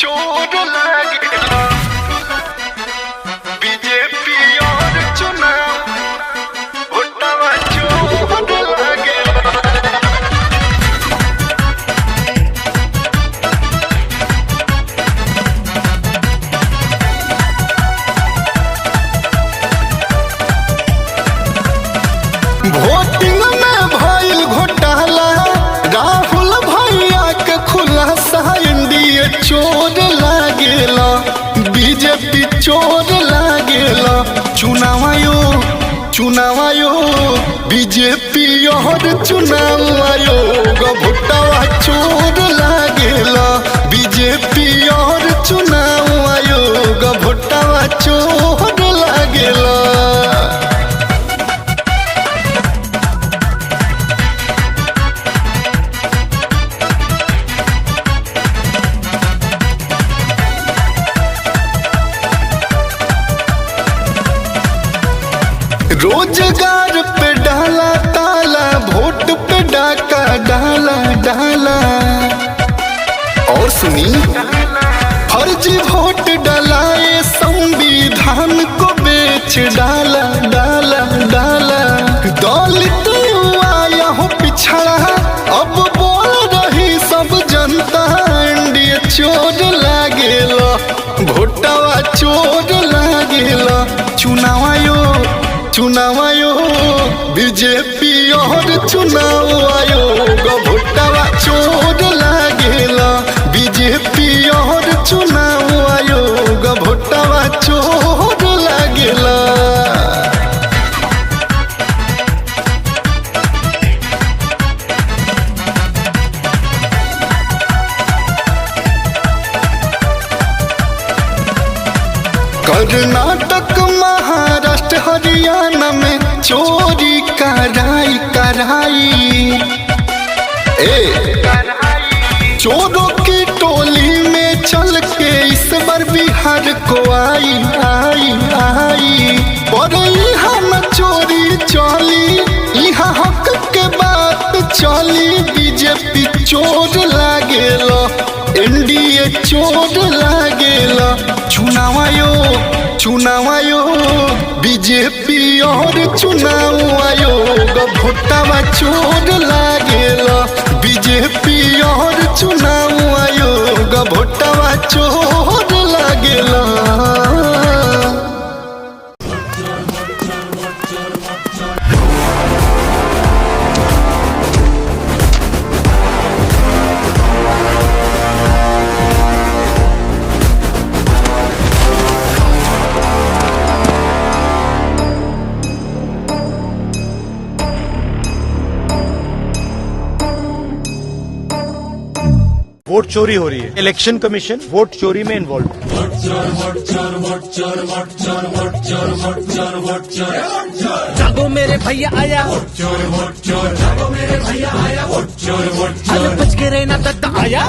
चोर लागेला बीजेपी और चुनाव वोटवा चोर लागेला। वोटिंग में भइल घोटाला, राहुल भैया के खुलासा, एनडीए चोर लागेला बीजेपी चोर लागेला। चुनाव आयोग बीजेपी और चुनाव आयोग भोटवा चोर लागेला बीजेपी और चुनाव आयोग भोटवा चोर लागेला। रोजगार पे डाला ताला, वोट पे डाका डाला डाला। और सुनी, फर्जी वोट डलाए संविधान को बेच डाला डाला डाला। दलित युवा यहाँ पिछड़ा, अब बोल रही सब जनता, एनडीए चोर लागेला भोटवा चोर लागेला। चुनाव आयोग बीजेपी और चुनाव आयोग भोटवा चोर लागेला बीजेपी और चुनाव आयोग भोटवा चोर लागेला। कर्नाटक महाराष्ट्र हरियाणा में चोरी कराई चोरों की टोली में चल के इस बार बिहार को आई पर यहाँ न चोरी चली, यहाँ हक के बात चली। बीजेपी चोर लागेला एनडीए चोर लागेला। चुनाव आयोग बीजेपी और चुनाव आयोग भोटवा चोर लागेला बीजेपी और चुनाव आयोग भोटवा चोर लागेला। वोट चोरी हो रही है, इलेक्शन कमीशन वोट चोरी में इन्वॉल्व है। जागो मेरे भैया आया, अरे बच के रहना दद्दा आया,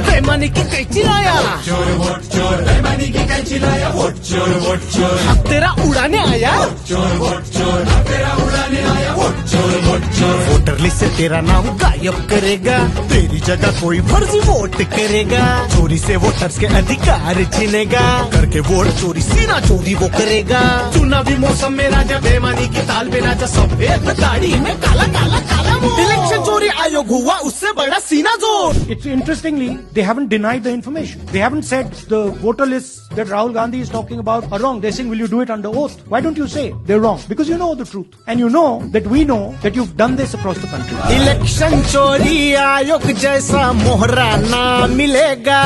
बेईमानी की कैची लाया, अब तेरा उड़ाने आया, वोटर लिस्ट से तेरा नाम गायब करेगा, तेरी जगह कोई फर्जी वोट करेगा, चोरी से वोटर्स के अधिकार छीनेगा, करके वोट चोरी सीना चोरी वो करेगा। चुनावी मौसम में राजा बेईमानी की ताल पे नाचा, सफेद दाढ़ी में काला काला काला मुंह। इलेक्शन चोरी आयोग हुआ उससे बड़ा सीना जोर। It's interestingly, they haven't denied the information. They haven't said the voter lists that Rahul Gandhi is talking about are wrong. They're saying, will you do it under oath? Why don't you say they're wrong? Because you know the truth. And you know that we know that you've done this across the country. Election चोरी आयोग जैसा मोहरा ना मिलेगा,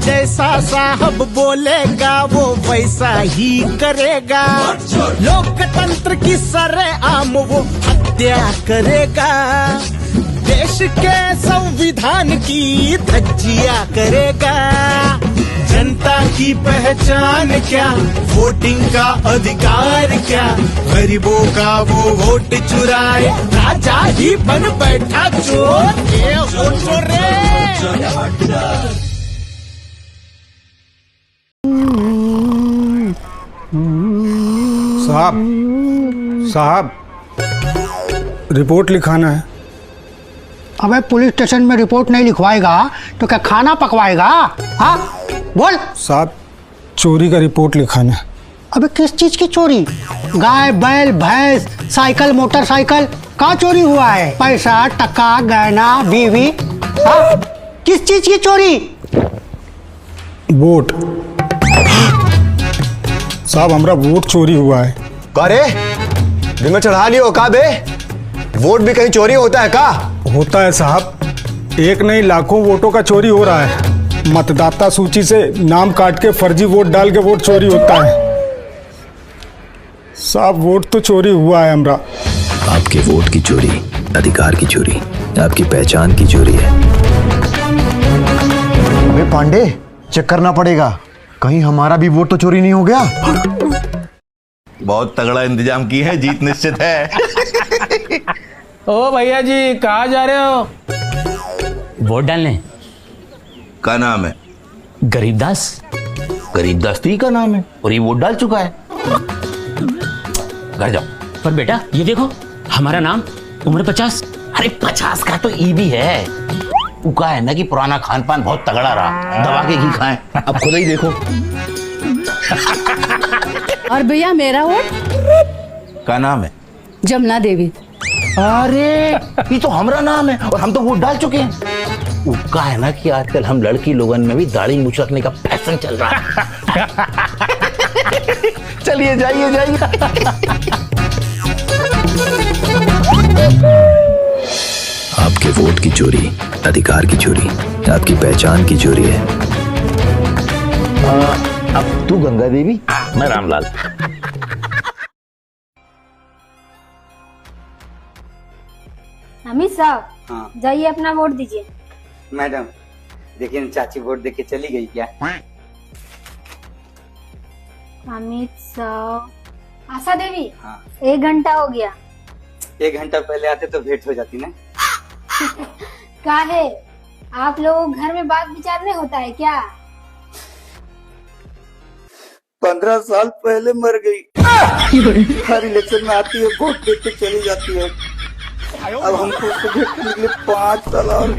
जैसा साहब बोलेगा वो वैसा ही करेगा, लोकतंत्र की सरेआम वो हत्या करेगा, देश के संविधान की धज्जियां करेगा। जनता की पहचान क्या, वोटिंग का अधिकार क्या, गरीबों का वो वोट चुराए, राजा ही बन बैठा चोर। ये वोट चोर रे। साहब रिपोर्ट लिखाना है। अबे पुलिस स्टेशन में रिपोर्ट नहीं लिखवाएगा तो क्या खाना पकवाएगा? हाँ बोल। साहब चोरी का रिपोर्ट लिखाना है। अबे किस चीज की चोरी? गाय बैल भैंस साइकिल मोटरसाइकिल कहाँ चोरी हुआ है? पैसा टका गहना बीवी, हाँ किस चीज की चोरी? वोट साहब, हमारा वोट चोरी हुआ है। अरे दिमाग चढ़ा लियो का बे? वोट भी कहीं चोरी होता है का? होता है साहब, एक नहीं लाखों वोटों का चोरी हो रहा है। मतदाता सूची से नाम काट के फर्जी वोट डाल के वोट चोरी होता है। साहब वोट तो चोरी हुआ है हमरा। आपके वोट की चोरी अधिकार की चोरी, आपकी पहचान की चोरी है। अबे पांडे चेक करना पड़ेगा, कहीं हमारा भी वोट तो चोरी नहीं हो गया। बहुत तगड़ा इंतजाम की है, जीत निश्चित है। ओ भैया जी कहाँ जा रहे हो? वोट डालने। का नाम है? गरीबदास। गरीबदास तो ही का नाम है और ये वोट डाल चुका है। घर जाओ। पर बेटा ये देखो हमारा नाम, उम्र 50। अरे 50 का तो ई भी है। उका है ना कि पुराना खान पान बहुत तगड़ा रहा, दबा के घी खाएं। अब खुद ही देखो। और भैया मेरा वोट? का नाम है? जमुना देवी। अरे ये तो हमारा नाम है और हम तो वोट डाल चुके हैं। उका है ना कि आजकल हम लड़की लोगन में भी दाढ़ी मूछ रखने का फैशन चल रहा है। चलिए जाइए जाइए। आपके वोट की चोरी अधिकार की चोरी, आपकी पहचान की चोरी है। अब तू गंगा देवी, मैं रामलाल। अमित साहब जाइए अपना वोट दीजिए। मैडम देखिए चाची वोट देके चली गई क्या? अमित साहब। आशा देवी, 1 घंटा हो गया। 1 घंटा पहले आते तो भेंट हो जाती ना। काहे आप लोग घर में बात विचार नहीं होता है क्या? 15 साल पहले मर गई। हर इलेक्शन में आती है, वोट देके चली जाती है। अब हमको उससे भेंट करने के लिए 5 साल और